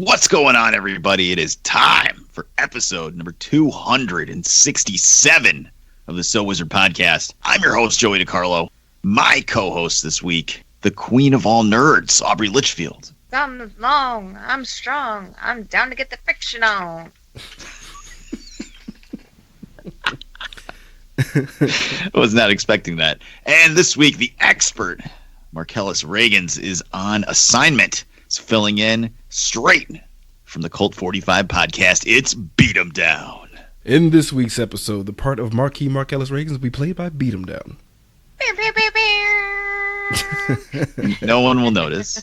What's going on, everybody? It is time for episode number 267 of the So Wizard podcast. I'm your host, Joey DiCarlo. My co-host this week, the queen of all nerds, Aubrey Litchfield. I'm long, I'm strong, I'm down to get the friction on. I was not expecting that. And this week, the expert, Marcellus Reagans, is on assignment. He's filling in straight from the Cult 45 podcast. It's Beat 'em Down. In this week's episode, the part of Marquis Marcellus Reagans will be played by Beat 'em Down. No one will notice.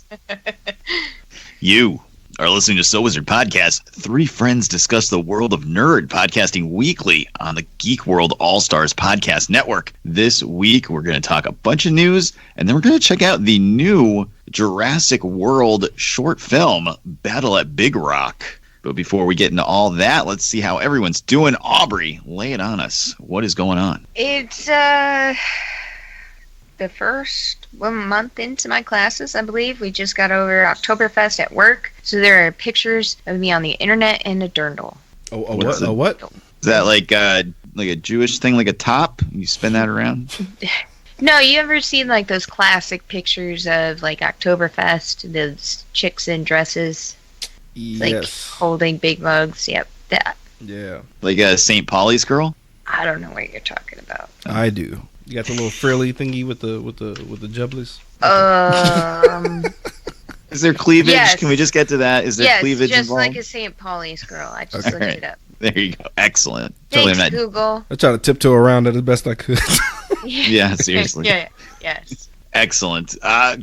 You are listening to So Wizard Podcast. Three friends discuss the world of nerd, podcasting weekly on the Geek World All-Stars Podcast Network. This week, we're going to talk a bunch of news, and then we're going to check out the new Jurassic World short film, Battle at Big Rock. But before we get into all that, let's see how everyone's doing. Aubrey, lay it on us. What is going on? It's the first 1 month into my classes, I believe. We just got over Oktoberfest at work, so there are pictures of me on the internet and a dirndl. A what? Is that like a Jewish thing, like a top? You spin that around? No, you ever seen like those classic pictures of like Oktoberfest, those chicks in dresses, like Yes. holding big mugs? Yep, that. Yeah, Like a St. Pauli's girl? I don't know what you're talking about. I do. You got the little frilly thingy with the jubblies? Is there cleavage? Yes. Can we just get to that? Is there Yes, cleavage just involved? like a St. Pauli's girl. I just Okay. looked it up. There you go. Excellent. Thanks, Totally not. Google. I tried to tiptoe around it as best I could. Yeah, seriously. Yeah, yes. Excellent.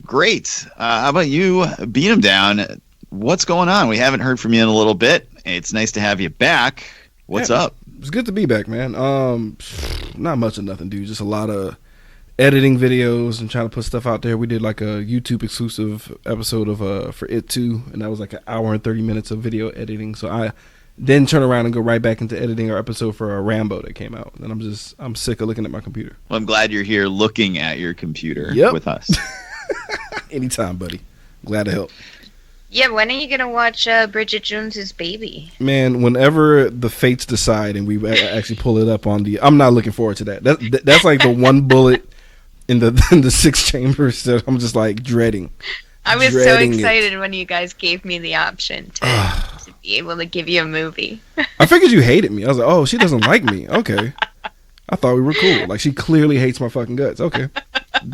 Great. How about you? Beat 'em down. What's going on? We haven't heard from you in a little bit. It's nice to have you back. What's Yeah. up? It's good to be back, man. Not much of nothing, dude. Just a lot of editing videos and trying to put stuff out there. We did like a YouTube exclusive episode of for It Too, and that was like an hour and 30 minutes of video editing. So I then turn around and go right back into editing our episode for Rambo that came out. And I'm sick of looking at my computer. Well, I'm glad you're here looking at your computer Yep. with us. Anytime, buddy. Glad to help. Yeah, when are you going to watch Bridget Jones's Baby? Man, whenever the fates decide and we actually pull it up on the, I'm not looking forward to that. That's like the one bullet in the 6 chambers that I'm just like dreading. I was so Dreading it. excited when you guys gave me the option to be able to give you a movie. I figured you hated me. I was like, oh, she doesn't like me. Okay. I thought we were cool. Like, she clearly hates my fucking guts. Okay.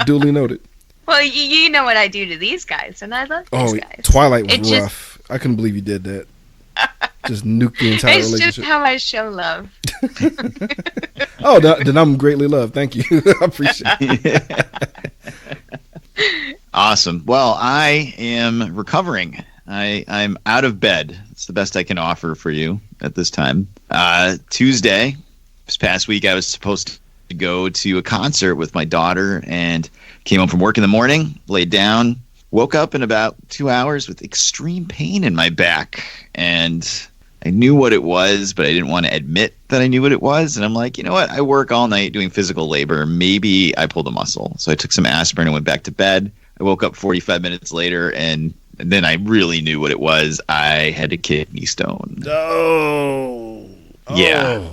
Duly noted. Well, you know what I do to these guys, and I love these guys. Twilight was It just- rough. I couldn't believe you did that. Just nuke the entire It's relationship. just how I show love. Oh, then I'm greatly loved. Thank you. I appreciate it. Awesome. Well, I am recovering. I'm out of bed. It's the best I can offer for you at this time. Tuesday, this past week, I was supposed to go to a concert with my daughter and came home from work in the morning, laid down, woke up in about 2 hours with extreme pain in my back. And I knew what it was, but I didn't want to admit that I knew what it was. And I'm like, you know what? I work all night doing physical labor. Maybe I pulled a muscle. So I took some aspirin and went back to bed. I woke up 45 minutes later, and then I really knew what it was. I had a kidney stone. Oh. Yeah.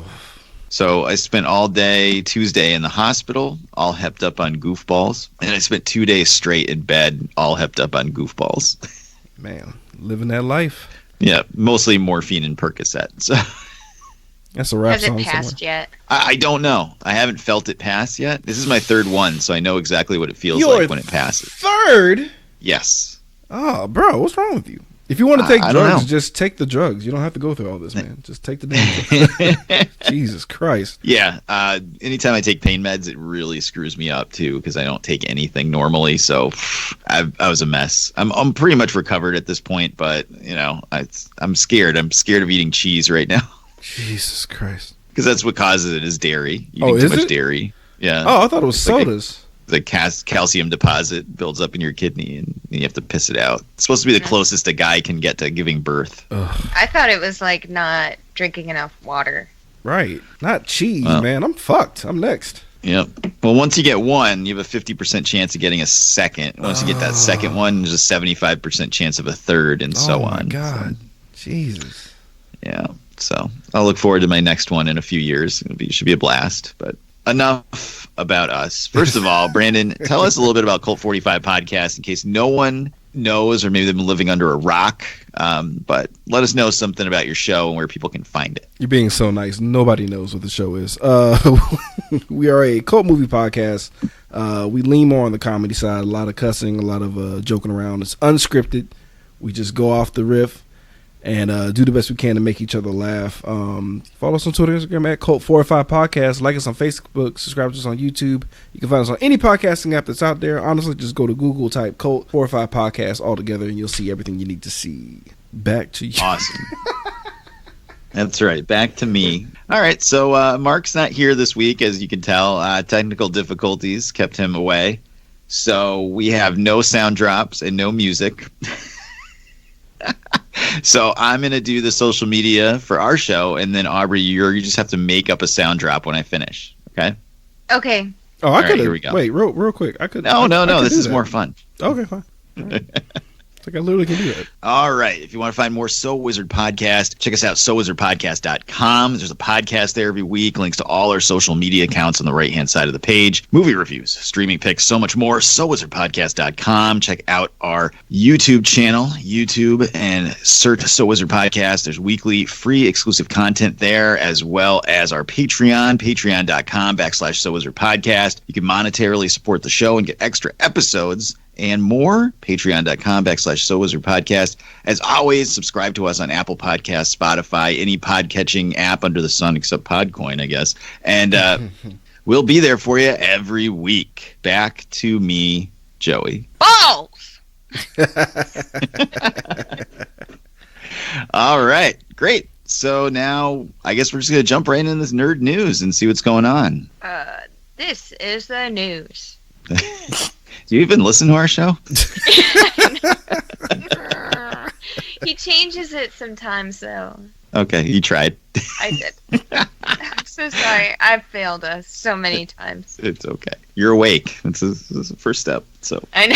So I spent all day Tuesday in the hospital, all hepped up on goofballs. And I spent 2 days straight in bed, all hepped up on goofballs. Man, living that life. Yeah, mostly morphine and Percocet. So That's a rap Has it song passed somewhere. yet? I don't know. I haven't felt it pass yet. This is my third one, so I know exactly what it feels Your like when it passes. Third? Yes. Oh, bro, what's wrong with you? If you want to take I don't drugs, know. just take the drugs. You don't have to go through all this, man. Just take the damn drugs. Jesus Christ. Yeah. Anytime I take pain meds, it really screws me up too because I don't take anything normally. So I was a mess. I'm pretty much recovered at this point, but you know, I'm scared. I'm scared of eating cheese right now Jesus Christ. because that's what causes it is dairy. Oh, Eating too is much it? dairy. Yeah. Oh, I thought it was It's like sodas. The calcium deposit builds up in your kidney and you have to piss it out. It's supposed to be the closest a guy can get to giving birth. Ugh. I thought it was like not drinking enough water. Right. Not cheese, Wow. man. I'm fucked. I'm next. Yep. Well, once you get one, you have a 50% chance of getting a second. Once you get that second one, there's a 75% chance of a third, and so oh my on. God. Jesus. Yeah. So I'll look forward to my next one in a few years. Should be a blast. But enough about us. First of all, Brandon, tell us a little bit about Cult 45 Podcast in case no one knows, or maybe they've been living under a rock. But let us know something about your show and where people can find it. You're being so nice. Nobody knows what the show is. We are a cult movie podcast. We lean more on the comedy side. A lot of cussing, a lot of joking around. It's unscripted. We just go off the riff and do the best we can to make each other laugh. Follow us on Twitter, Instagram at Cult45 Podcast. Like us on Facebook. Subscribe to us on YouTube. You can find us on any podcasting app that's out there. Honestly, just go to Google, type Cult45 Podcast all together, and you'll see everything you need to see. Back to you. Awesome. That's right. Back to me. All right. So Mark's not here this week, as you can tell. Technical difficulties kept him away. So we have no sound drops and no music. So I'm going to do the social media for our show, and then Aubrey, you just have to make up a sound drop when I finish. Okay? Okay. Oh, I could. Here we go. Wait, real quick. I could. No. This is that. more fun. Okay, fine. All right. It's like I literally can do that. All right. If you want to find more So Wizard Podcast, check us out, SoWizardPodcast.com. There's a podcast there every week. Links to all our social media accounts on the right-hand side of the page. Movie reviews, streaming picks, so much more. SoWizardPodcast.com. Check out our YouTube channel, YouTube, and search So Wizard Podcast. There's weekly free exclusive content there, as well as our Patreon, patreon.com/So Wizard Podcast. You can monetarily support the show and get extra episodes and more. Patreon.com/So Wizard Podcast. As always, subscribe to us on Apple Podcasts, Spotify, any podcatching app under the sun except Podcoin, I guess. And we'll be there for you every week. Back to me, Joey. Balls! All right, great. So now I guess we're just going to jump right into this nerd news and see what's going on. This is the news. Do you even listen to our show? He changes it sometimes, though. Okay, you tried. I did. I'm so sorry. I've failed us so many times. It's okay. You're awake. This is the first step. So I know.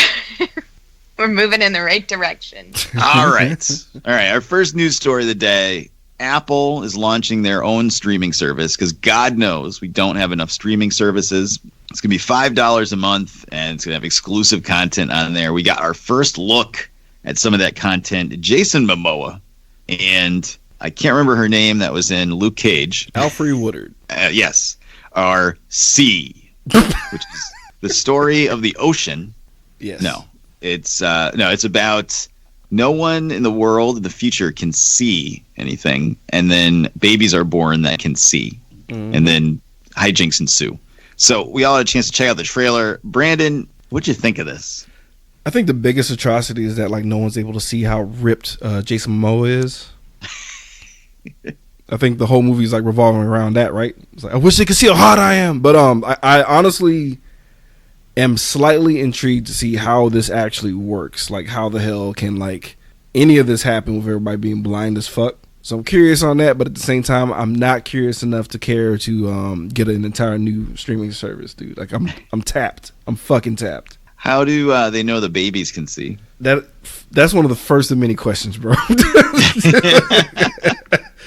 We're moving in the right direction. All right. Our first news story of the day. Apple is launching their own streaming service because God knows we don't have enough streaming services. It's going to be $5 a month, and it's going to have exclusive content on there. We got our first look at some of that content. Jason Momoa, and I can't remember her name that was in Luke Cage. Alfre Woodard. Yes. Our Sea, which is the story of the ocean. Yes. No. It's about no one in the world in the future can see anything, and then babies are born that can see, and then hijinks ensue. So we all had a chance to check out the trailer. Brandon, what'd you think of this? I think the biggest atrocity is that like no one's able to see how ripped Jason Momoa is. I think the whole movie is like revolving around that, right? It's like, I wish they could see how hot I am, but I honestly am slightly intrigued to see how this actually works. Like, how the hell can like any of this happen with everybody being blind as fuck? So I'm curious on that, but at the same time, I'm not curious enough to care to get an entire new streaming service, dude. Like, I'm tapped. I'm fucking tapped. How do they know the babies can see? That's one of the first of many questions, bro.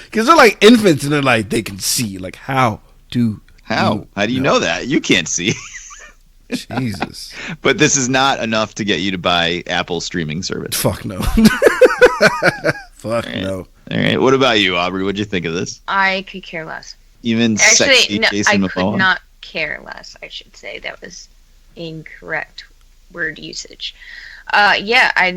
Because they're like infants, and they're like, they can see. Like, how do you know that? You can't see. Jesus. But this is not enough to get you to buy Apple's streaming service. Fuck no. Fuck no. All right. What about you, Aubrey? What'd you think of this? I could care less. Even Actually, sexy no, Jason I Momoa? could not care less. I should say that was incorrect word usage. Yeah, I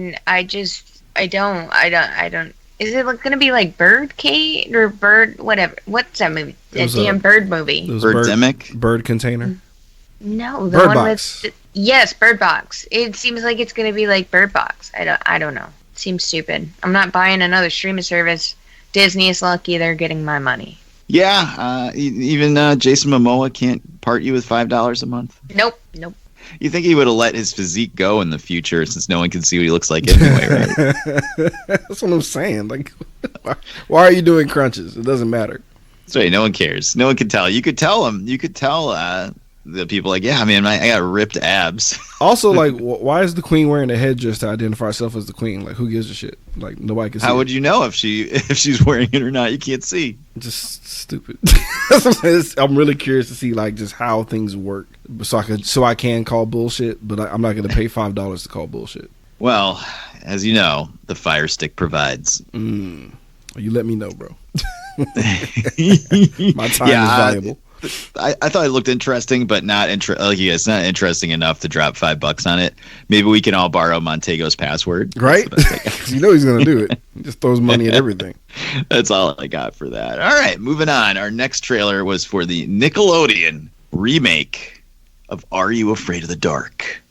don't. Is it going to be like Birdcage or Bird whatever? What's that movie? That damn bird movie. Birdemic? Bird Container? No, the Bird one Box. with yes, Bird Box. It seems like it's going to be like Bird Box. I don't know. It seems stupid. I'm not buying another streaming service. Disney is lucky they're getting my money. Yeah, even Jason Momoa can't part you with $5 a month. Nope. You think he would have let his physique go in the future since no one can see what he looks like anyway, right? That's what I'm saying. Like, why are you doing crunches? It doesn't matter. That's right. No one cares. No one can tell. You could tell him. You could tell the people like, yeah, man, I got ripped abs. Also, like, why is the queen wearing a headdress to identify herself as the queen? Like, who gives a shit? Like, nobody can see. How would you know if she's wearing it or not? You can't see. Just stupid. I'm really curious to see like just how things work, so I can call bullshit. But I'm not going to pay $5 to call bullshit. Well, as you know, the Fire Stick provides. You let me know, bro. My time is valuable. I thought it looked interesting, but not it's not interesting enough to drop $5 on it. Maybe we can all borrow Montego's password, right? You know he's gonna do it. He just throws money at everything. That's all I got for that. All right, moving on. Our next trailer was for the Nickelodeon remake of Are You Afraid of the Dark?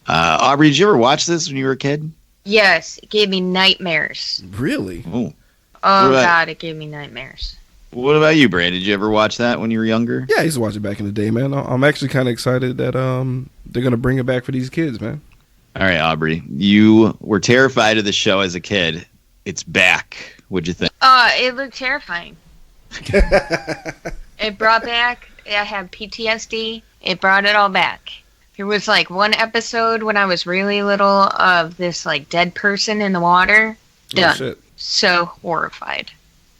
Aubrey, did you ever watch this when you were a kid? Yes, it gave me nightmares. Really? Oh God, it gave me nightmares. What about you, Brad? Did you ever watch that when you were younger? Yeah, I used to watch it back in the day, man. I'm actually kind of excited that they're gonna bring it back for these kids, man. All right, Aubrey, you were terrified of the show as a kid. It's back. What'd you think? It looked terrifying. It brought back. I had PTSD. It brought it all back. There was like one episode when I was really little of this like dead person in the water. Done. Oh, shit. So horrified.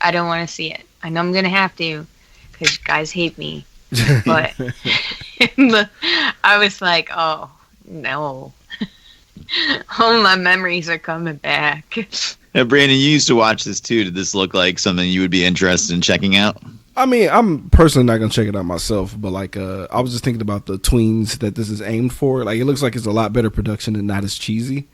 I don't want to see it. I know I'm going to have to because guys hate me. But I was like, oh, no. All my memories are coming back. Brandon, you used to watch this too. Did this look like something you would be interested in checking out? I mean, I'm personally not gonna check it out myself, but like, I was just thinking about the tweens that this is aimed for. Like, it looks like it's a lot better production and not as cheesy.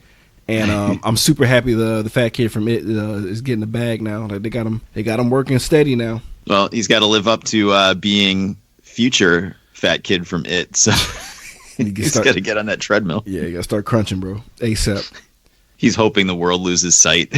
And I'm super happy the fat kid from It is getting the bag now. Like, they got him working steady now. Well, he's got to live up to being future fat kid from It, so he's got to get on that treadmill. Yeah, you got to start crunching, bro, ASAP. He's hoping the world loses sight.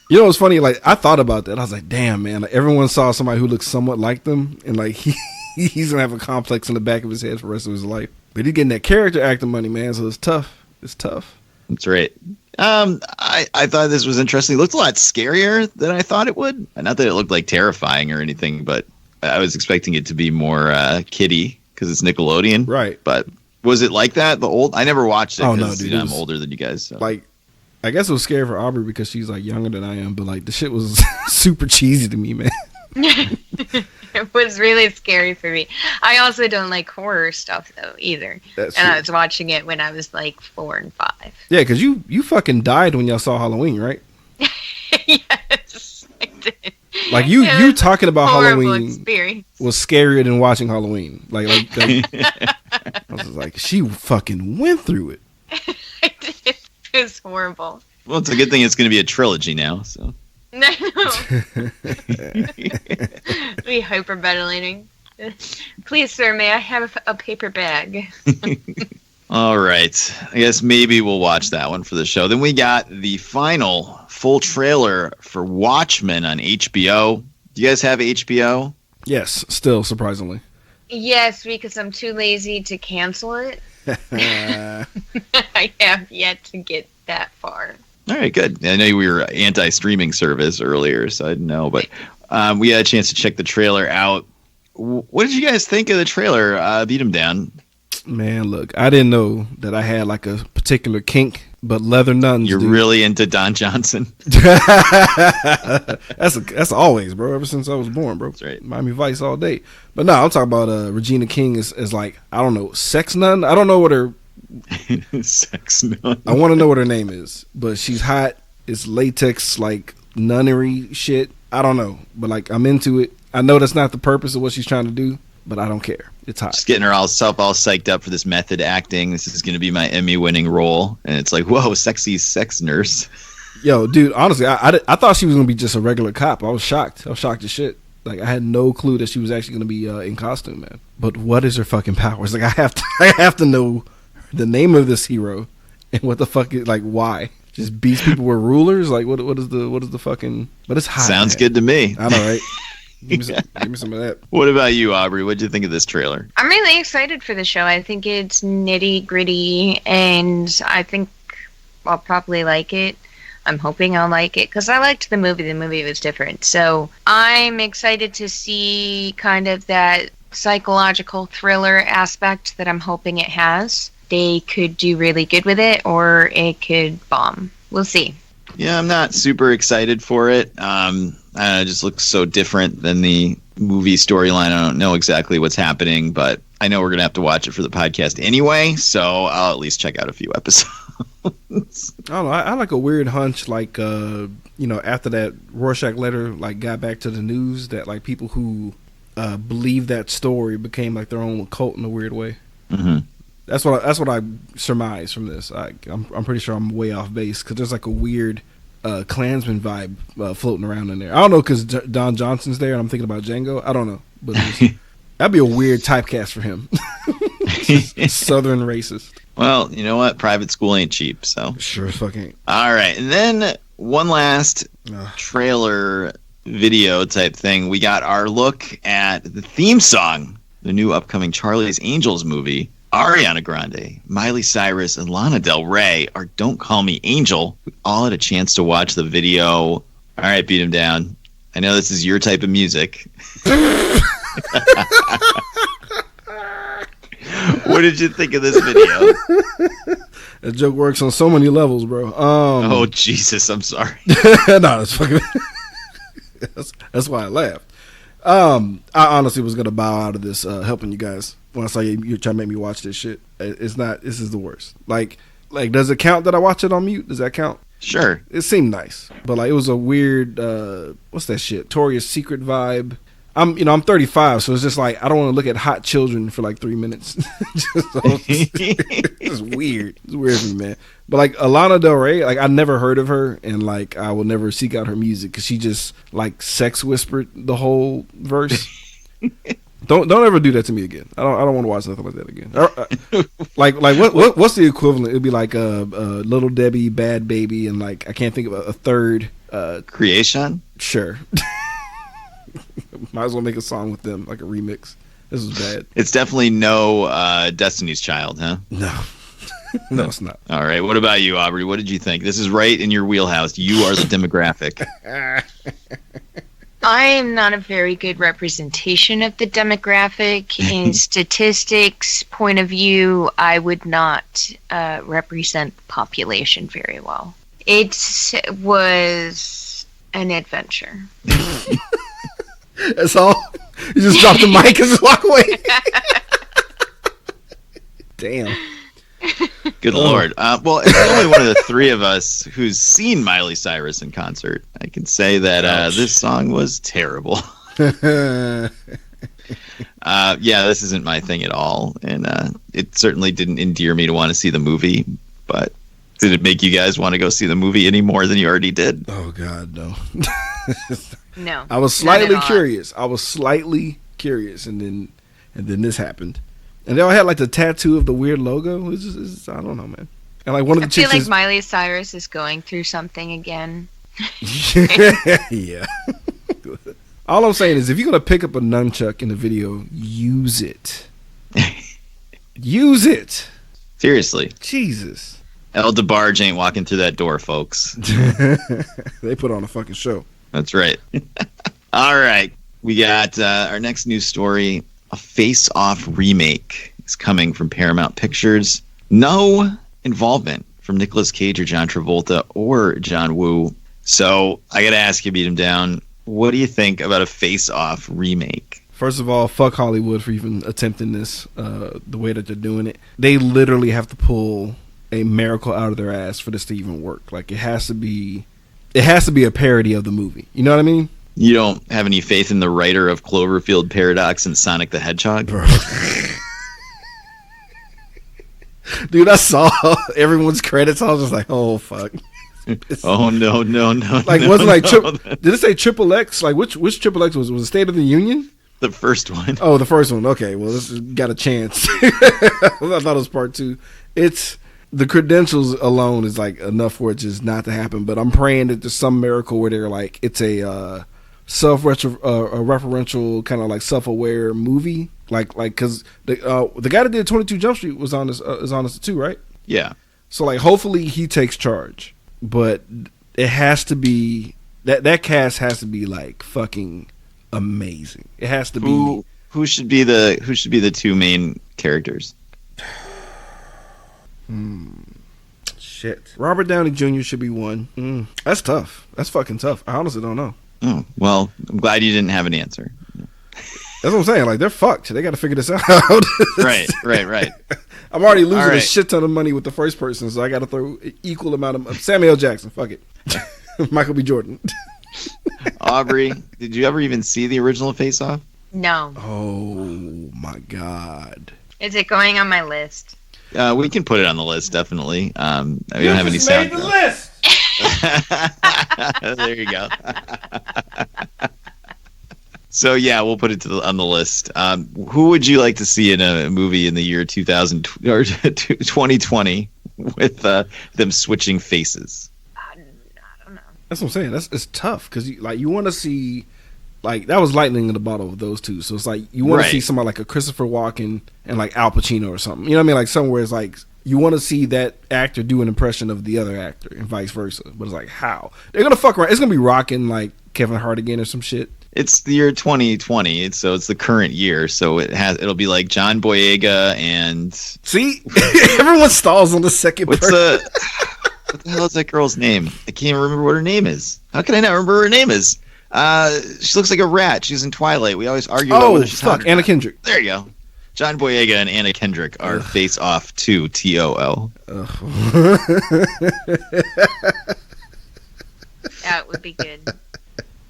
You know what's funny? Like, I thought about that. I was like, damn, man. Like, everyone saw somebody who looks somewhat like them, and like he's gonna have a complex in the back of his head for the rest of his life. But he's getting that character acting money, man. So it's tough. It's tough. That's right. I thought this was interesting. It looked a lot scarier than I thought it would. Not that it looked like terrifying or anything, but I was expecting it to be more kiddie because it's Nickelodeon. Right. But was it like that? I never watched it. Oh no, dude! I'm older than you guys. So. Like, I guess it was scary for Aubrey because she's like younger than I am, but like the shit was super cheesy to me, man. It was really scary for me. I also don't like horror stuff though either. That's and true. I was watching it when I was like 4 and 5. Yeah, because you fucking died when y'all saw Halloween, right? Yes, I did. Like you talking about Halloween experience. was scarier than watching Halloween. Like I was just like, she fucking went through it. I did. It was horrible. Well, it's a good thing it's going to be a trilogy now. So. No. We hyperventilating. Please, sir, may I have a paper bag? All right. I guess maybe we'll watch that one for the show. Then we got the final full trailer for Watchmen on HBO. Do you guys have HBO? Yes, still surprisingly. Yes, because I'm too lazy to cancel it. I have yet to get that far. All right, good. I know we were anti-streaming service earlier, so I didn't know, but we had a chance to check the trailer out. What did you guys think of the trailer? Beat 'em down. Man, look, I didn't know that I had like a particular kink, but leather nuns. You're really into Don Johnson. That's always, bro. Ever since I was born, bro. That's right. Miami Vice all day. But no, I'm talking about Regina King is like, I don't know, sex nun. I don't know what her sex nun. I want to know what her name is, but she's hot. It's latex like nunnery shit. I don't know, but like I'm into it. I know that's not the purpose of what she's trying to do, but I don't care. It's hot. Just getting her all psyched up for this method acting. This is going to be my Emmy-winning role, and it's like, whoa, sexy sex nurse. Yo, dude, honestly, I thought she was going to be just a regular cop. I was shocked. I was shocked as shit. Like, I had no clue that she was actually going to be in costume, man. But what is her fucking powers? Like, I have to know the name of this hero and what the fuck is, like, why? Just beats people with rulers? Like, what is the fucking? But it's hot. Sounds man. good to me. I know, right? Give me some of that. What about you, Aubrey? What did you think of this trailer? I'm really excited for the show. I think it's nitty gritty, and I think I'll probably like it. I'm hoping I'll like it because I liked the movie. The movie was different, so I'm excited to see kind of that psychological thriller aspect that I'm hoping it has, they could do really good with it, or it could bomb. We'll see. Yeah, I'm not super excited for it. It just looks so different than the movie storyline. I don't know exactly what's happening, but I know we're going to have to watch it for the podcast anyway, so I'll at least check out a few episodes. I don't know. I like a weird hunch, like, after that Rorschach letter, like, got back to the news, that, like, people who believe that story became, like, their own cult in a weird way. Mm-hmm. That's what I surmise from this. I'm pretty sure I'm way off base, because there's, like, a weird Klansman vibe floating around in there. I don't know, because Don Johnson's there, and I'm thinking about Django. I don't know. But that'd be a weird typecast for him. Southern racist. Well, you know what? Private school ain't cheap, so. Sure as fuck ain't. All right. And then one last trailer video type thing. We got our look at the theme song, the new upcoming Charlie's Angels movie. Ariana Grande, Miley Cyrus, and Lana Del Rey are Don't Call Me Angel. We all had a chance to watch the video. All right, beat him down. I know this is your type of music. What did you think of this video? That joke works on so many levels, bro. Oh, Jesus, I'm sorry. No, that's fucking. that's why I laughed. I honestly was gonna bow out of this helping you guys when I saw you're trying to make me watch this shit. It's not. This is the worst. Like, does it count that I watch it on mute? Does that count? Sure. It seemed nice, but like it was a weird. What's that shit? Victoria's Secret vibe. I'm 35, so it's just like I don't want to look at hot children for like 3 minutes. It's weird. It's weird for me, man. But like Lana Del Rey, like I never heard of her, and like I will never seek out her music because she just like sex whispered the whole verse. Don't ever do that to me again. I don't want to watch nothing like that again. Like what's the equivalent? It'd be like Little Debbie, Bad Baby, and like I can't think of a third. Creation? Sure. Might as well make a song with them, like a remix. This is bad. It's definitely no Destiny's Child, huh? No. No, it's not. All right. What about you, Aubrey? What did you think? This is right in your wheelhouse. You are the demographic. I am not a very good representation of the demographic. In statistics point of view, I would not represent the population very well. It was an adventure. That's all? You just drop the mic and just walk away? Damn. Good Lord. Well, it's only one of the three of us who's seen Miley Cyrus in concert. I can say that this song was terrible. Yeah, this isn't my thing at all. And it certainly didn't endear me to want to see the movie. But did it make you guys want to go see the movie any more than you already did? Oh, God, no. No. I was slightly curious. And then this happened. And they all had like the tattoo of the weird logo. It's just, I don't know, man. And like one of the chicks, I feel like Miley Cyrus is going through something again. Yeah. All I'm saying is, if you're gonna pick up a nunchuck in the video, use it. Use it. Seriously. Jesus. El DeBarge ain't walking through that door, folks. They put on a fucking show. That's right. All right. We got our next news story. A Face Off remake is coming from Paramount Pictures. No involvement from Nicolas Cage or John Travolta or John Woo. So I got to ask you, beat him down. What do you think about a Face Off remake? First of all, fuck Hollywood for even attempting this the way that they're doing it. They literally have to pull a miracle out of their ass for this to even work. Like it has to be a parody of the movie. You know what I mean? You don't have any faith in the writer of Cloverfield Paradox and Sonic the Hedgehog? Bro. Dude, I saw everyone's credits. I was just like, oh, fuck. Oh, no. Like, no, wasn't like, no. Did it say Triple X? Like, which Triple X was it State of the Union? The first one. Oh, the first one. Okay, well, this has got a chance. I thought it was part two. It's... The credentials alone is like enough for it just not to happen. But I'm praying that there's some miracle where they're like, it's a referential kind of like self-aware movie, like because the guy that did 22 Jump Street was on this is on this too, right? Yeah. So like, hopefully he takes charge, but it has to be that cast has to be like fucking amazing. It has to be. Who should be the two main characters? Shit. Robert Downey Jr. should be one. That's tough. That's fucking tough. I honestly don't know. Oh, well, I'm glad you didn't have an answer. That's what I'm saying. Like, they're fucked. They got to figure this out. Right. I'm already losing a right. shit ton of money with the first person, so I got to throw equal amount of Samuel L. Jackson. Fuck it. Michael B. Jordan. Aubrey, did you ever even see the original Face Off? No. Oh my god. Is it going on my list? We can put it on the list, definitely. We don't have any sound. Made the list. There you go. So yeah, we'll put it on the list. Who would you like to see in a movie in the year 2000 or 2020 with them switching faces? I don't know. That's what I'm saying. It's tough because you want to see, like, that was lightning in the bottle of those two. So it's like you want to see somebody like a Christopher Walken and like Al Pacino or something. You know what I mean? Like somewhere it's like you want to see that actor do an impression of the other actor and vice versa. But it's like, how? They're gonna fuck around. It's gonna be rocking like Kevin Hart again or some shit. It's the year 2020, so it's the current year. So it'll be like John Boyega and see, everyone stalls on the second. What the hell is that girl's name? I can't even remember what her name is. How can I not remember what her name is? She looks like a rat. She's in Twilight. We always argue about whether she's hot or not. Anna Kendrick. There you go. John Boyega and Anna Kendrick are Face Off 2 TOL. That would be good.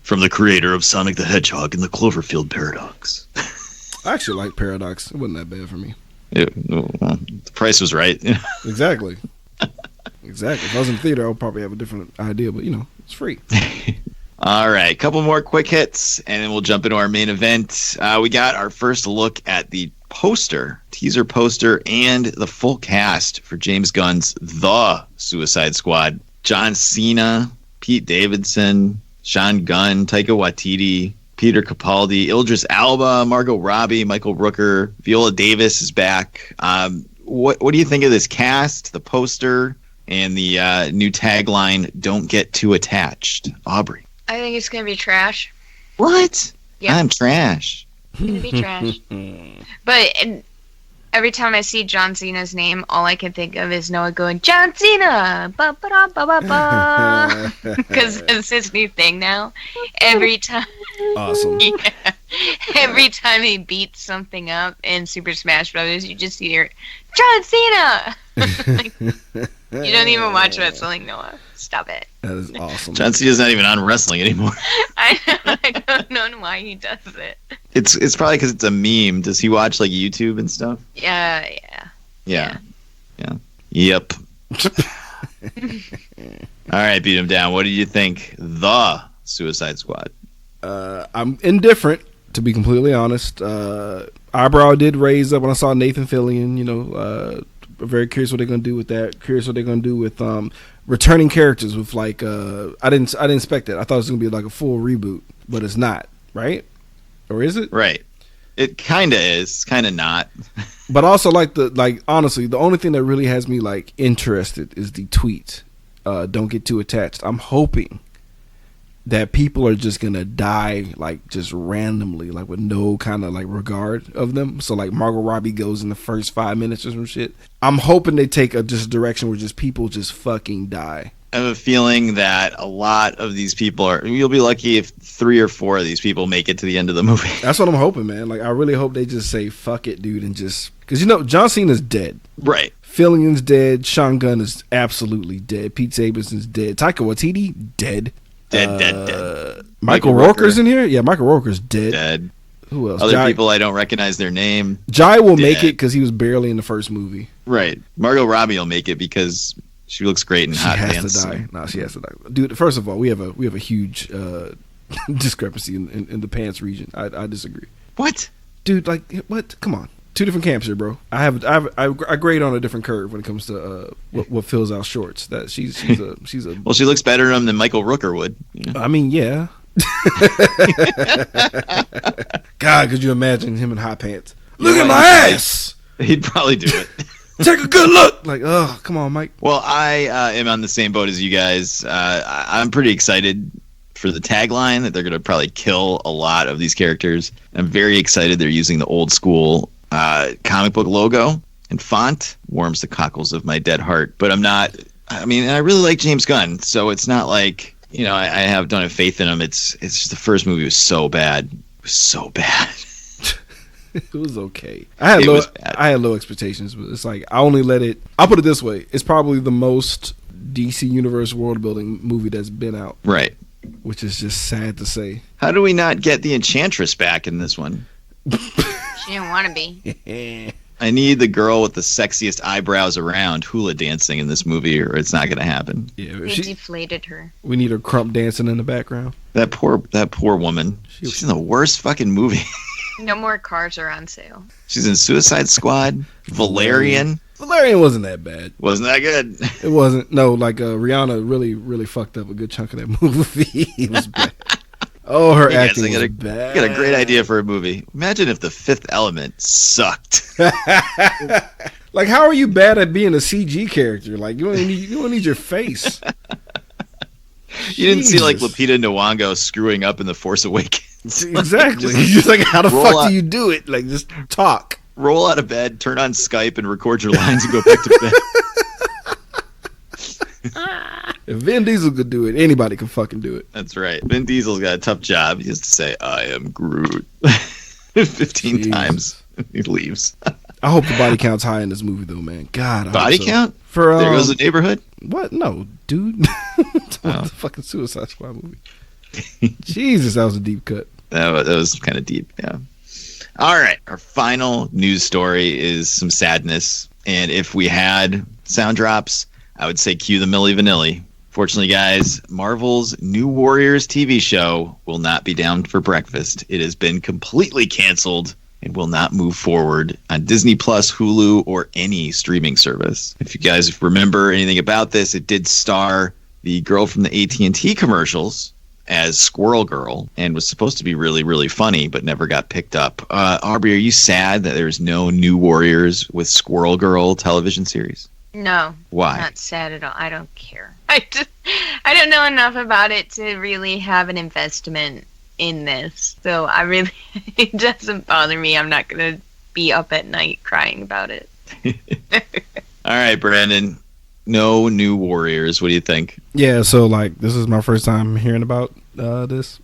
From the creator of Sonic the Hedgehog and the Cloverfield Paradox. I actually like Paradox. It wasn't that bad for me. The price was right. Exactly. Exactly. If I was in the theater, I would probably have a different idea, but it's free. All right, couple more quick hits, and then we'll jump into our main event. We got our first look at the teaser poster, and the full cast for James Gunn's The Suicide Squad. John Cena, Pete Davidson, Sean Gunn, Taika Waititi, Peter Capaldi, Idris Elba, Margot Robbie, Michael Rooker, Viola Davis is back. What do you think of this cast, the poster, and the new tagline, "Don't get too attached"? Aubrey. I think it's going to be trash. What? Yeah. I'm trash. It's going to be trash. But every time I see John Cena's name, all I can think of is Noah going, John Cena! Ba-ba-da-ba-ba-ba! Because it's his new thing now. Every time. Awesome. Yeah. Every time he beats something up in Super Smash Brothers, you just hear, John Cena! You don't even watch wrestling, Noah. Stop it. That is awesome. John Cena's not even on wrestling anymore. I don't know why he does it. It's probably because it's a meme. Does he watch like YouTube and stuff? Yeah. Yep. All right, beat him down. What do you think? The Suicide Squad. I'm indifferent, to be completely honest. Eyebrow did raise up when I saw Nathan Fillion. Very curious what they're gonna do with that. Curious what they're gonna do with returning characters. With like, I didn't expect it. I thought it was gonna be like a full reboot, but it's not, right? Or is it? Right. It kind of is, kind of not. But also, honestly, the only thing that really has me like interested is the tweet. Don't get too attached. I'm hoping that people are just gonna die like just randomly, like with no kind of like regard of them. So like Margot Robbie goes in the first 5 minutes or some shit. I'm hoping they take a just direction where just people just fucking die. I have a feeling that a lot of these people you'll be lucky if 3 or 4 of these people make it to the end of the movie. That's what I'm hoping, man. Like, I really hope they just say, fuck it, dude, and just, because John Cena's dead. Right. Fillion's dead. Sean Gunn is absolutely dead. Pete Davidson's dead. Taika Waititi, dead. Dead. Michael Rooker's in here? Yeah, Michael Rooker's dead. Dead. Who else? Other people, I don't recognize their name. Jai will make it because he was barely in the first movie. Right. Margot Robbie will make it because she looks great in hot pants. She has to die. No, she has to die. Dude, first of all, we have a huge discrepancy in the pants region. I disagree. What? Dude, like, what? Come on. 2 different camps here, bro. I grade on a different curve when it comes to what fills out shorts. That she's a Well, she looks better in them than Michael Rooker would. You know? I mean, yeah. God, could you imagine him in hot pants? Look at my ass. He'd probably do it. Take a good look. Like, oh, come on, Mike. Well, I am on the same boat as you guys. I'm pretty excited for the tagline that they're going to probably kill a lot of these characters. I'm very excited they're using the old school comic book logo and font. Warms the cockles of my dead heart. But I'm not, I mean, I really like James Gunn, so it's not like, you know, I don't have faith in him. It's just the first movie was so bad. It was so bad. It was okay. I had low expectations, but it's like I'll put it this way. It's probably the most DC Universe world building movie that's been out. Right. Which is just sad to say. How do we not get the Enchantress back in this one? She didn't want to be. I need the girl with the sexiest eyebrows around hula dancing in this movie, or it's not going to happen. Yeah, They deflated her. We need her crump dancing in the background. That poor woman. She's in the worst fucking movie. No more cars are on sale. She's in Suicide Squad. Valerian. Valerian wasn't that bad. Wasn't that good? It wasn't. No, like Rihanna really fucked up a good chunk of that movie. It was bad. Oh, her acting was bad. I got a great idea for a movie. Imagine if The Fifth Element sucked. Like, how are you bad at being a CG character? Like, you don't need your face. You didn't see like Lupita Nyong'o screwing up in The Force Awakens. Exactly. You're like, how the fuck do you do it? Like, just talk. Roll out of bed, turn on Skype, and record your lines and go back to bed. If Vin Diesel could do it, anybody can fucking do it. That's right. Vin Diesel's got a tough job. He has to say, I am Groot 15 times. He leaves. I hope the body count's high in this movie, though, man. God, body count? For There Goes the Neighborhood? What? No, dude. The fucking Suicide Squad movie. Jesus, that was a deep cut. That was kind of deep, yeah. All right, our final news story is some sadness. And if we had sound drops, I would say cue the Milli Vanilli. Fortunately, guys, Marvel's New Warriors TV show will not be down for breakfast. It has been completely canceled and will not move forward on Disney Plus, Hulu, or any streaming service. If you guys remember anything about this, it did star the girl from the AT&T commercials as Squirrel Girl and was supposed to be really, really funny, but never got picked up. Aubrey, are you sad that there's no New Warriors with Squirrel Girl television series? No. Why? I'm not sad at all. I don't care. I don't know enough about it to really have an investment in this. So it doesn't bother me. I'm not going to be up at night crying about it. All right, Brandon. No New Warriors. What do you think? Yeah, so like this is my first time hearing about this.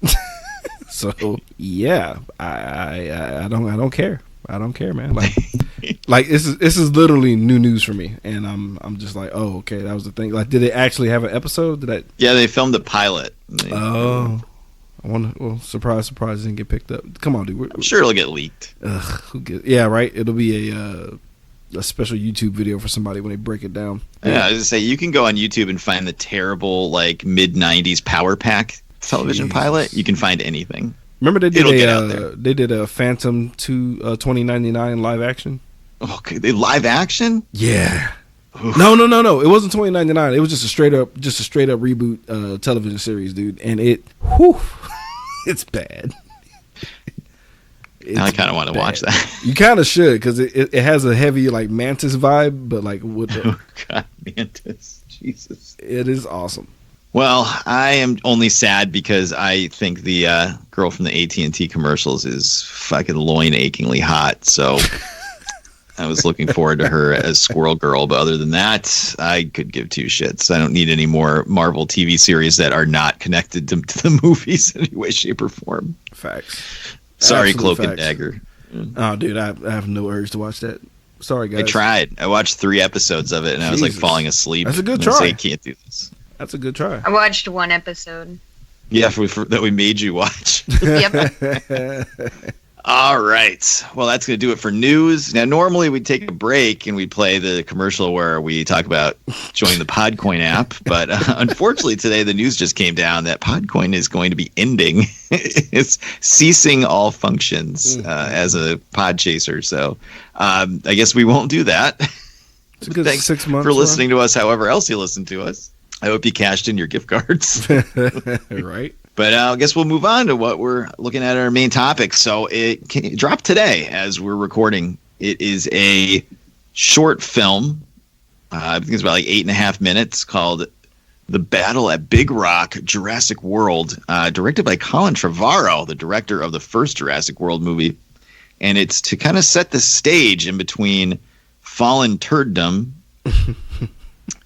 So yeah, I don't care. I don't care, man. Like this is literally new news for me, and I'm just like, oh, okay, that was the thing. Like, did they actually have an episode? Yeah, they filmed the pilot. Oh, I wonder. Well, surprise, it didn't get picked up. Come on, dude. I'm sure it'll get leaked. Yeah, right. It'll be a special YouTube video for somebody when they break it down. Yeah, I was gonna say you can go on YouTube and find the terrible like mid '90s Power Pack television pilot. You can find anything. Remember they did a Phantom 2 2099 live action. Okay, they live action? Yeah. Oof. No. It wasn't 2099. It was just a straight up reboot television series, dude. And it's bad. I kind of want to watch that. You kind of should, because it has a heavy like Mantis vibe, but like with the oh god, Mantis, Jesus, it is awesome. Well, I am only sad because I think the girl from the AT&T commercials is fucking loin achingly hot. So I was looking forward to her as Squirrel Girl, but other than that, I could give two shits. I don't need any more Marvel TV series that are not connected to the movies in any way, shape, or form. Facts. Sorry, Absolute Cloak facts. and Dagger. Oh, dude, I have no urge to watch that. Sorry, guys. I tried. I watched 3 episodes of it, and I was like falling asleep. That's a good try. try. I can't do this. That's a good try. I watched 1 episode. Yeah, that we made you watch. Yep. All right. Well, that's going to do it for news. Now, normally we'd take a break and we'd play the commercial where we talk about joining the Podcoin app. But unfortunately, today the news just came down that Podcoin is going to be ending. It's ceasing all functions as a pod chaser. So I guess we won't do that. It's a good Thanks 6 months for listening to us, however else you listen to us. I hope you cashed in your gift cards. Right. But I guess we'll move on to what we're looking at our main topic. So it dropped today as we're recording. It is a short film. I think it's about like 8.5 minutes called The Battle at Big Rock, Jurassic World, directed by Colin Trevorrow, the director of the first Jurassic World movie. And it's to kind of set the stage in between Fallen Turddom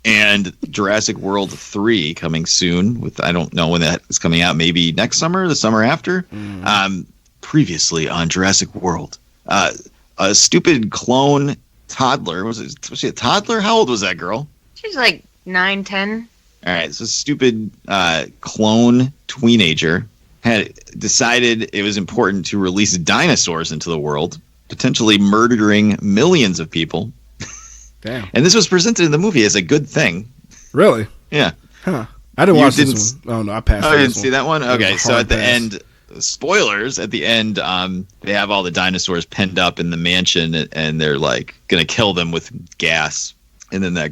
and Jurassic World 3 coming soon. With I don't know when that is coming out, maybe next summer, the summer after. Previously on Jurassic World, a stupid clone toddler, was she a toddler? How old was that girl? She's like 9, 10. All right, so stupid clone teenager had decided it was important to release dinosaurs into the world, potentially murdering millions of people. Damn. And this was presented in the movie as a good thing. Really? Yeah. Huh. I didn't watch this one. Oh, no, I passed. Oh, you didn't see that one? Okay, a so hard at the pass. end, spoilers, at the end, they have all the dinosaurs penned up in the mansion, and they're like going to kill them with gas. And then the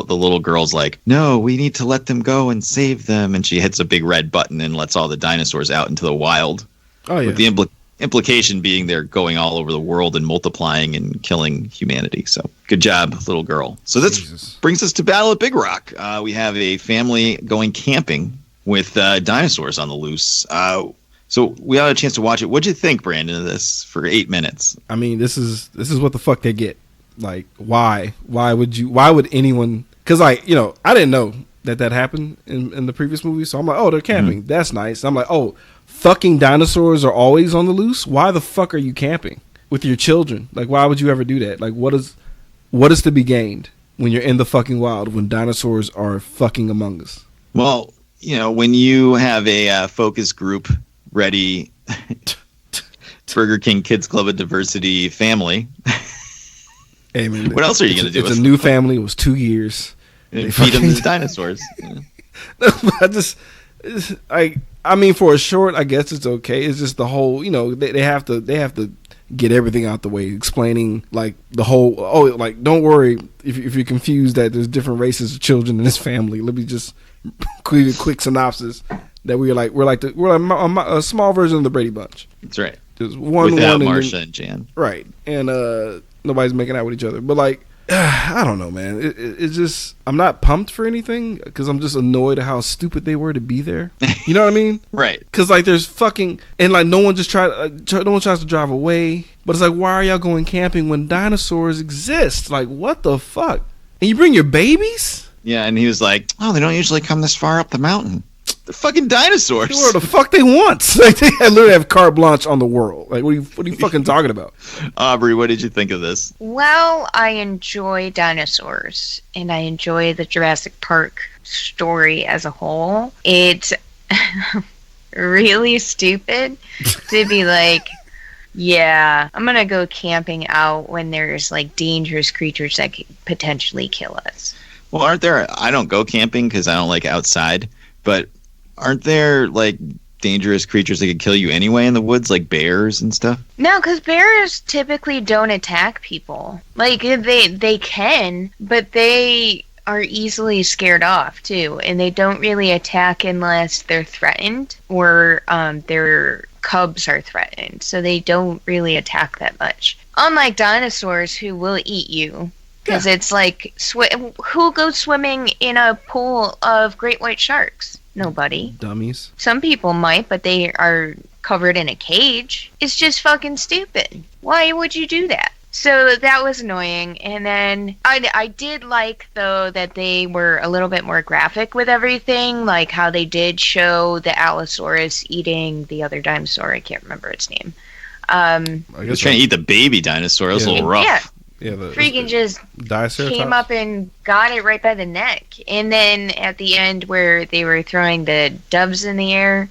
little girl's like, no, we need to let them go and save them. And she hits a big red button and lets all the dinosaurs out into the wild. Oh, yeah. With the implication being they're going all over the world and multiplying and killing humanity. So good job, little girl. So this brings us to Battle at Big Rock. We have a family going camping with dinosaurs on the loose. So we had a chance to watch it. What'd you think, Brandon, of this for 8 minutes? I mean, this is what the fuck they get. Like, why would anyone, because I didn't know that happened in the previous movie, so I'm like, oh, they're camping. Mm-hmm. That's nice. I'm like, oh, fucking dinosaurs are always on the loose. Why the fuck are you camping with your children? Like, why would you ever do that? Like, what is to be gained when you're in the fucking wild when dinosaurs are fucking among us? Well, when you have a focus group ready, Burger King Kids Club of Diversity family. Hey, man, what else are you going to do? It's a new family. It was 2 years. Feed them to the dinosaurs. Yeah. I mean, for a short, I guess it's okay. It's just the whole, they have to get everything out the way, explaining like the whole. Oh, like don't worry if you're confused that there's different races of children in this family. Let me just give you a quick synopsis that we're like a small version of the Brady Bunch. That's right. Just one without and Marsha and Jan. Right, and nobody's making out with each other. But like, I don't know, man. It's just I'm not pumped for anything because I'm just annoyed at how stupid they were to be there. You know what I mean? Right. Because like there's fucking and like no one tries to drive away. But it's like, why are y'all going camping when dinosaurs exist? Like, what the fuck? And you bring your babies? Yeah, and he was like, oh, they don't usually come this far up the mountain. They're fucking dinosaurs. What the fuck they want? Like they literally have carte blanche on the world. Like what are you fucking talking about? Aubrey, what did you think of this? Well, I enjoy dinosaurs and I enjoy the Jurassic Park story as a whole. It's really stupid to be like, yeah, I'm gonna go camping out when there's like dangerous creatures that could potentially kill us. Well, aren't there? I don't go camping because I don't like outside, but aren't there like dangerous creatures that could kill you anyway in the woods, like bears and stuff? No, because bears typically don't attack people. Like they can, but they are easily scared off too, and they don't really attack unless they're threatened or their cubs are threatened. So they don't really attack that much. Unlike dinosaurs, who will eat you. Because it's like, who goes swimming in a pool of great white sharks? Nobody. Dummies. Some people might, but they are covered in a cage. It's just fucking stupid. Why would you do that? So that was annoying. And then I did like, though, that they were a little bit more graphic with everything. Like how they did show the Allosaurus eating the other dinosaur. I can't remember its name. I was trying to eat the baby dinosaur. It was a little rough. Yeah. Yeah, freaking just came up and got it right by the neck. And then at the end where they were throwing the doves in the air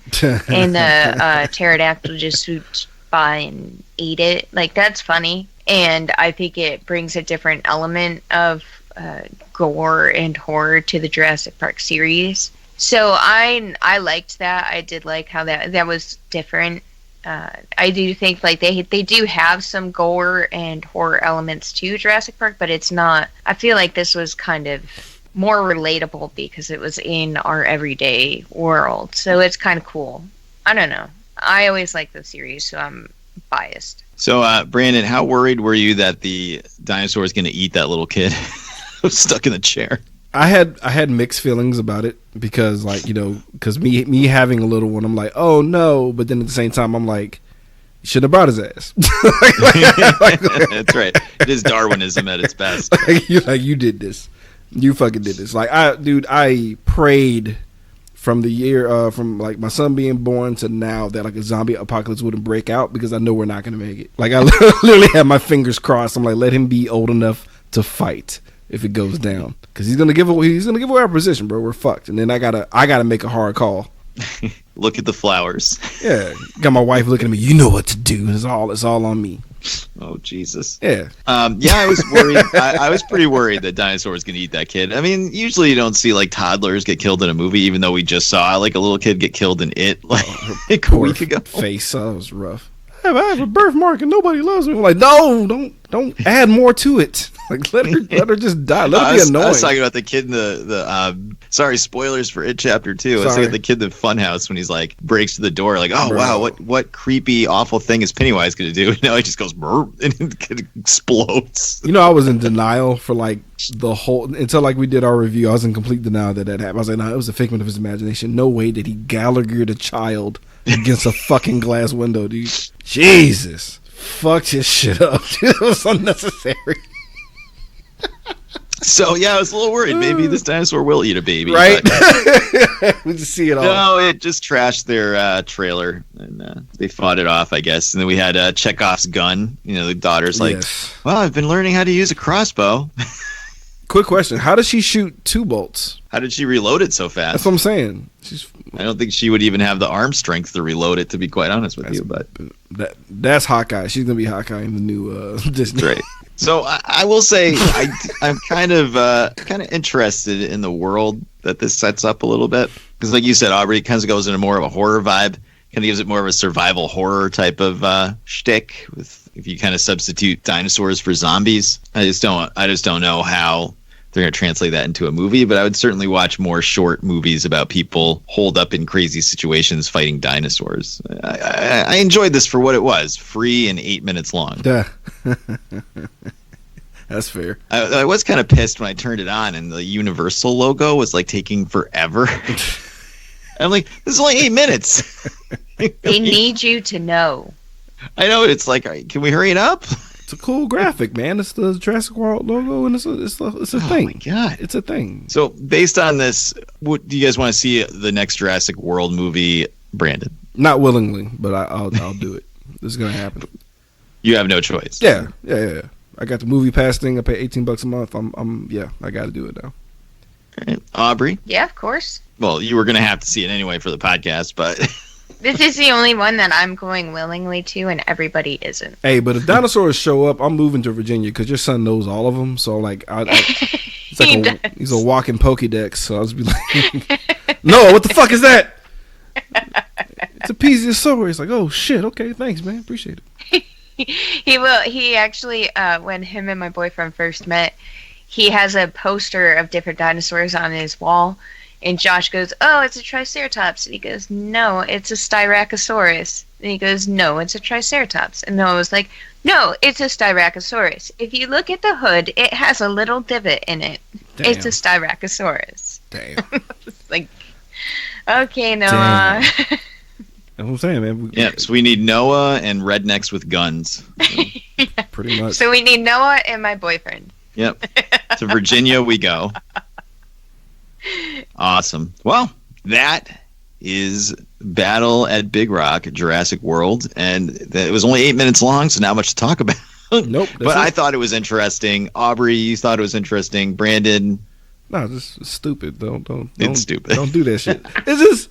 and the pterodactyl just swooped by and ate it. Like, that's funny. And I think it brings a different element of gore and horror to the Jurassic Park series. So I liked that. I did like how that was different. I do think like they do have some gore and horror elements to Jurassic Park, but it's not. I feel like this was kind of more relatable because it was in our everyday world, so it's kind of cool. I don't know. I always like the series, so I'm biased. So, Brandon, how worried were you that the dinosaur was going to eat that little kid who was stuck in the chair? I had mixed feelings about it because, like, you know, because me having a little one, I'm like, oh no, but then at the same time, I'm like, you shouldn't have brought his ass. That's right. It is Darwinism at its best. You did this. You fucking did this. Like, I prayed from the year from like my son being born to now that like a zombie apocalypse wouldn't break out, because I know we're not gonna make it. Like, I literally have my fingers crossed. I'm like, let him be old enough to fight if it goes down, because he's gonna give away our position, bro. We're fucked. And then I gotta make a hard call. Look at the flowers. Yeah, got my wife looking at me. You know what to do. It's all on me. Oh Jesus. Yeah. Yeah, I was worried. I was pretty worried that Dinosaur was going to eat that kid. I mean, usually you don't see like toddlers get killed in a movie, even though we just saw like a little kid get killed in It like a week ago. Face, that was rough. I have a birthmark and nobody loves me. I'm like, no, don't add more to it. Like, let her just die. Let her be annoying. I was talking about the kid in the sorry, spoilers for It Chapter 2. I was talking about the kid in the funhouse when he's like breaks to the door, like, oh, wow, what creepy, awful thing is Pennywise going to do? And now he just goes, burp, and the kid explodes. You know, I was in denial for like the whole, until like we did our review, I was in complete denial that happened. I was like, no, it was a figment of his imagination. No way did he Gallagher a child against a fucking glass window, dude. Jesus. Fucked his shit up. It was unnecessary. So yeah, I was a little worried. Maybe this dinosaur will eat a baby, right? We just see it all. No, it just trashed their trailer, and they fought it off, I guess. And then we had Chekhov's gun. You know, the daughter's like, "Well, I've been learning how to use a crossbow." Quick question: how does she shoot 2 bolts? How did she reload it so fast? That's what I'm saying. I don't think she would even have the arm strength to reload it, to be quite honest with you. But that's Hawkeye. She's gonna be Hawkeye in the new Disney. That's right. So I will say I'm kind of interested in the world that this sets up a little bit, because like you said, Aubrey, it kind of goes into more of a horror vibe. Kind of gives it more of a survival horror type of shtick. With if you kind of substitute dinosaurs for zombies, I just don't know how they're going to translate that into a movie. But I would certainly watch more short movies about people holed up in crazy situations fighting dinosaurs. I enjoyed this for what it was, free and 8 minutes long. Yeah. That's fair. I was kind of pissed when I turned it on and the Universal logo was like taking forever. I'm like, this is only 8 minutes. They need you to know. I know. It's like, can we hurry it up? It's a cool graphic, man. It's the Jurassic World logo, and it's a thing. Oh my god, it's a thing. So, based on this, what do you guys want to see the next Jurassic World movie, Brandon? Not willingly, but I'll do it. This is gonna happen. You have no choice. Yeah. I got the movie pass thing. I pay $18 a month. I got to do it now. All right. Aubrey? Yeah, of course. Well, you were gonna have to see it anyway for the podcast, but this is the only one that I'm going willingly to, and everybody isn't. Hey, but if dinosaurs show up, I'm moving to Virginia because your son knows all of them. So like, it's like he's a walking Pokédex. So I'll just be like, "No, what the fuck is that?" It's a plesiosaur. He's like, "Oh shit, okay, thanks, man, appreciate it." He actually, when him and my boyfriend first met, he has a poster of different dinosaurs on his wall. And Josh goes, "Oh, it's a Triceratops." And he goes, "No, it's a Styracosaurus." And he goes, "No, it's a Triceratops." And Noah was like, "No, it's a Styracosaurus. If you look at the hood, it has a little divot in it. Damn. It's a Styracosaurus." Damn. It's like, okay, Noah. That's what I'm saying, man. So we need Noah and rednecks with guns. So. Yeah. Pretty much. So we need Noah and my boyfriend. Yep. To Virginia we go. Awesome. Well, that is Battle at Big Rock, Jurassic World, and it was only 8 minutes long, so not much to talk about. Nope. But I thought it was interesting. Aubrey, you thought it was interesting. Brandon, no, this is stupid. Don't. It's stupid. Don't do that shit. It's just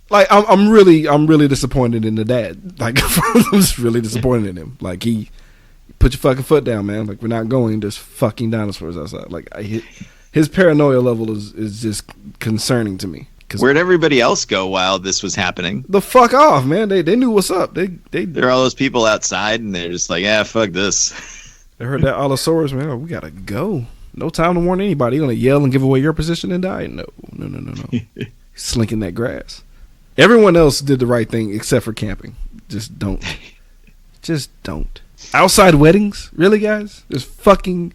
like I'm really disappointed in the dad. Like I'm just really disappointed in him. Like he put your fucking foot down, man. Like we're not going. There's fucking dinosaurs outside. Like his paranoia level is just concerning to me. Where'd everybody else go while this was happening? The fuck off, man. They knew what's up. There are all those people outside, and they're just like, yeah, fuck this. They heard that Allosaurus, man. Oh, we gotta go. No time to warn anybody. You're gonna yell and give away your position and die? No. Slinking that grass. Everyone else did the right thing except for camping. Just don't. Outside weddings? Really, guys? There's fucking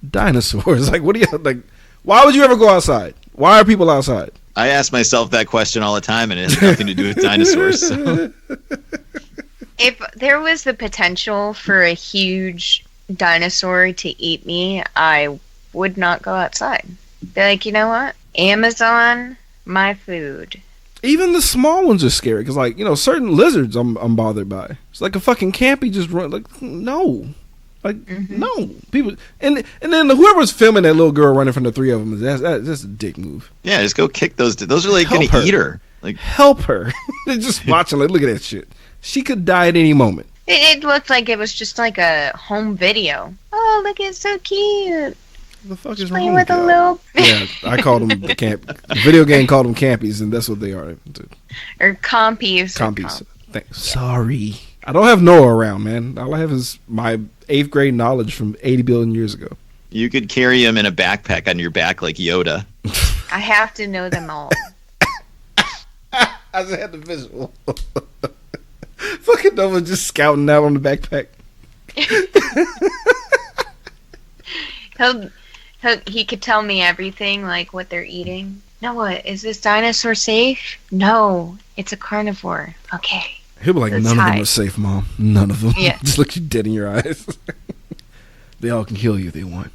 dinosaurs. Like, what do you like? Why would you ever go outside? Why are people outside? I ask myself that question all the time, and it has nothing to do with dinosaurs. So. If there was the potential for a huge dinosaur to eat me, I would not go outside. Be like, you know what? Amazon, my food. Even the small ones are scary because, like, you know, certain lizards I'm bothered by. It's like a fucking campy just run. Like, no. Like, no. People. And then whoever's filming that little girl running from the three of them, that's a dick move. Yeah, just go kick those. Those are like Help going to her. eat her. Like, help her. They're just watching, like, look at that shit. She could die at any moment. It looked like it was just like a home video. Oh, look, it's so cute. The fuck is Playing wrong with with a y'all? little... Yeah, I called them the camp. The video game called them campies, and that's what they are. Or compies. Compies. Sorry. I don't have Noah around, man. All I have is my 8th grade knowledge from 80 billion years ago. you could carry him in a backpack on your back like Yoda. I have to know them all. I just had the visual. Fucking Nova just scouting out on the backpack. He could tell me everything, like what they're eating. Noah, is this dinosaur safe? No, it's a carnivore. Okay. He'll be like, That's none of them high. are safe, Mom. None of them. Yeah. Just look you dead in your eyes. They all can kill you if they want.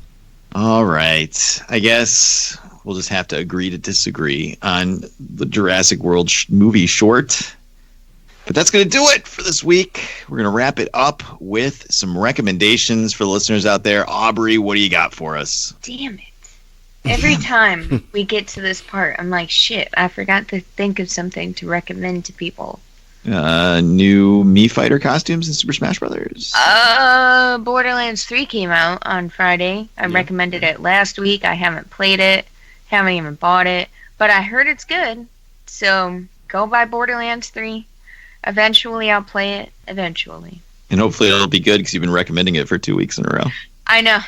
All right. I guess we'll just have to agree to disagree on the Jurassic World movie short. But that's going to do it for this week. We're going to wrap it up with some recommendations for the listeners out there. Aubrey, what do you got for us? Damn it. Every time we get to this part, I'm like, shit, I forgot to think of something to recommend to people. New Mii Fighter costumes in Super Smash Brothers. Borderlands 3 came out on Friday. I recommended it last week. I haven't played it, haven't even bought it, but I heard it's good. So go buy Borderlands 3. Eventually, I'll play it. Eventually. And hopefully it'll be good because you've been recommending it for 2 weeks in a row. I know.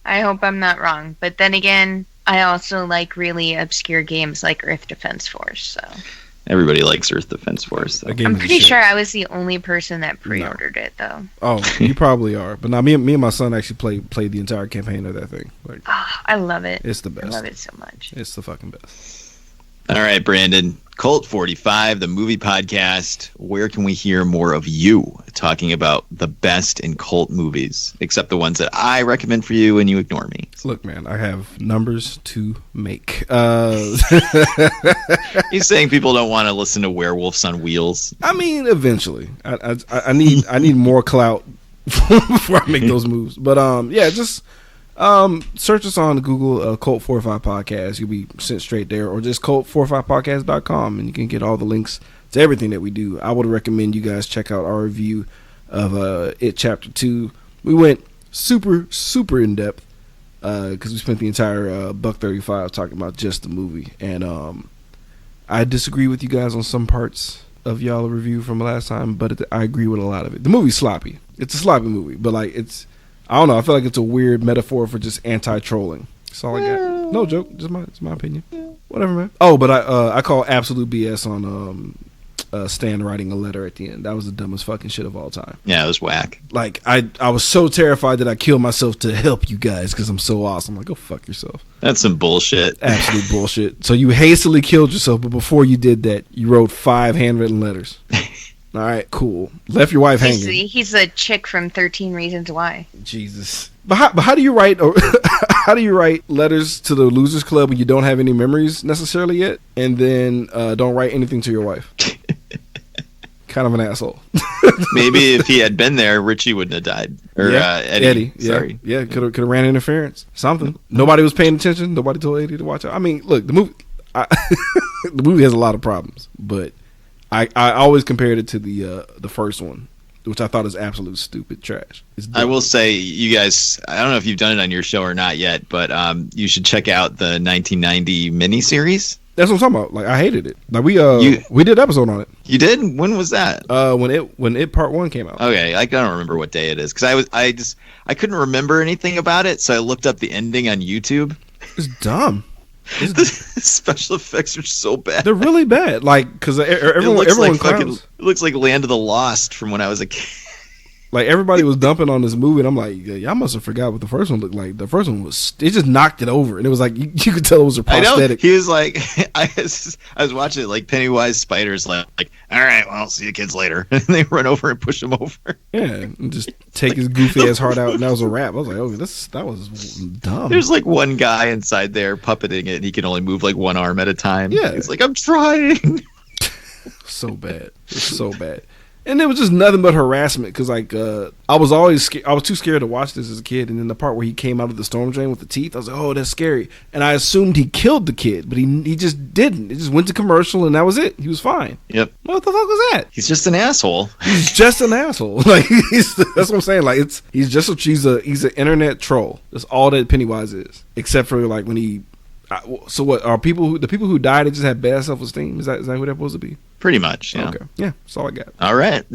I hope I'm not wrong. But then again, I also like really obscure games like Earth Defense Force. So Everybody likes Earth Defense Force. So. That game I'm is pretty shit. sure I was the only person that pre-ordered it, though. Oh, you probably are. But now me and my son actually played the entire campaign of that thing. Like, Oh, I love it. it's the I best. love it so much. It's the fucking best. All right, Brandon. Cult 45, the movie podcast. Where can we hear more of you talking about the best in cult movies, except the ones that I recommend for you and you ignore me? Look, man, I have numbers to make. He's saying people don't want to listen to Werewolves on Wheels. I mean, eventually, I need more clout before I make those moves. But yeah, just search us on Google, Cult 45 Podcast. You'll be sent straight there, or just cult45podcast.com, and you can get all the links to everything that we do. I would recommend you guys check out our review of It Chapter 2. We went super in depth because we spent the entire $135 talking about just the movie, and I disagree with you guys on some parts of y'all review from last time, but I agree with a lot of it. The movie's sloppy. It's a sloppy movie, but like it's, I don't know, I feel like it's a weird metaphor for just anti-trolling. That's all I got. No joke, it's my opinion. Whatever, man. Oh, but I call absolute BS on Stan writing a letter at the end. That was the dumbest fucking shit of all time. Yeah, it was whack. Like I was so terrified that I killed myself to help you guys because I'm so awesome. Like, go fuck yourself. That's some bullshit. Absolute bullshit. So you hastily killed yourself, but before you did that, you wrote 5 handwritten letters. All right, cool. Left your wife hanging. He's a chick from 13 Reasons Why. Jesus. But how do you write how do you write letters to the Losers Club when you don't have any memories necessarily yet, and then don't write anything to your wife? Kind of an asshole. Maybe if he had been there, Richie wouldn't have died. Or Eddie. Sorry. Yeah, could have ran interference. Something. Nobody was paying attention. Nobody told Eddie to watch out. I mean, look, the movie the movie has a lot of problems, but I always compared it to the first one, which I thought is absolute stupid trash. I will say, you guys, I don't know if you've done it on your show or not yet, but you should check out the 1990 miniseries. That's what I'm talking about. Like, I hated it. Like, we did an episode on it. You did? When was that? When it part 1 came out. Okay, I don't remember what day it is because I couldn't remember anything about it, so I looked up the ending on YouTube. It's dumb. The special effects are so bad. They're really bad. Like, because everyone it clowns. looks like Land of the Lost from when I was a kid. Like, everybody was dumping on this movie, and I'm like, y'all must have forgot what the first one looked like. The first one was, it just knocked it over, and it was like, you could tell it was a prosthetic. I know. He was like, I was watching it like Pennywise Spider's like, all right, well, see you kids later. And they run over and push him over. Yeah, and just take his goofy ass heart out, and that was a wrap. I was like, oh, that was dumb. There's like one guy inside there puppeting it, and he can only move like one arm at a time. Yeah. He's like, I'm trying. So bad. It's so bad. And it was just nothing but harassment because, like, I was always scared. I was too scared to watch this as a kid. And then the part where he came out of the storm drain with the teeth, I was like, oh, that's scary. And I assumed he killed the kid, but he just didn't. It just went to commercial, and that was it. He was fine. Yep. What the fuck was that? He's just an asshole. He's just an asshole. Like, that's what I'm saying. Like, he's an internet troll. That's all that Pennywise is, except for like when he. So what are the people who died? They just had bad self-esteem. Is that who they're supposed to be? Pretty much. Yeah. Okay. Yeah. That's all I got. All right.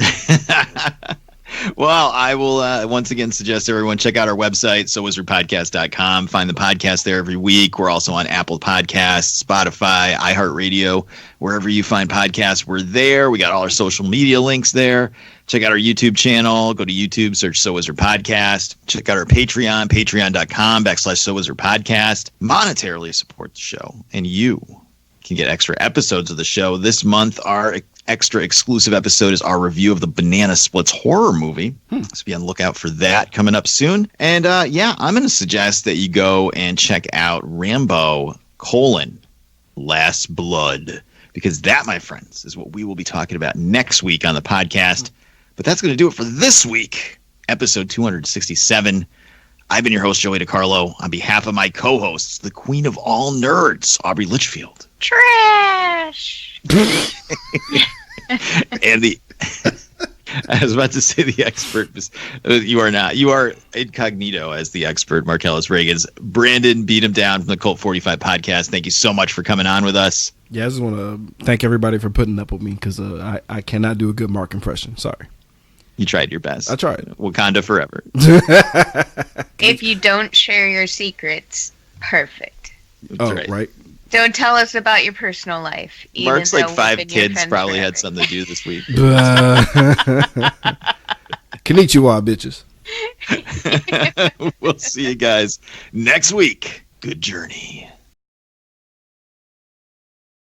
Well, I will once again suggest everyone check out our website, sowizardpodcast.com. Find the podcast there every week. We're also on Apple Podcasts, Spotify, iHeartRadio, wherever you find podcasts. We're there. We got all our social media links there. Check out our YouTube channel. Go to YouTube, search So Wizard Podcast. Check out our Patreon, patreon.com/So Wizard Podcast. Monetarily support the show, and you can get extra episodes of the show. This month, our extra exclusive episode is our review of the Banana Splits horror movie. So be on the lookout for that coming up soon. And yeah, I'm going to suggest that you go and check out Rambo: Last Blood, because that, my friends, is what we will be talking about next week on the podcast. But that's going to do it for this week, episode 267. I've been your host, Joey DiCarlo. On behalf of my co-hosts, the queen of all nerds, Aubrey Litchfield. Trash. And I was about to say the expert. You are not. You are incognito as the expert, Marcellus Reagans. Brandon beat him down from the Cult 45 podcast. Thank you so much for coming on with us. Yeah, I just want to thank everybody for putting up with me because I cannot do a good Mark impression. Sorry. You tried your best. I tried. Wakanda forever. If you don't share your secrets, perfect. That's right. Don't tell us about your personal life. Mark's like 5 kids probably had something to do this week. Konnichiwa, bitches. We'll see you guys next week. Good journey.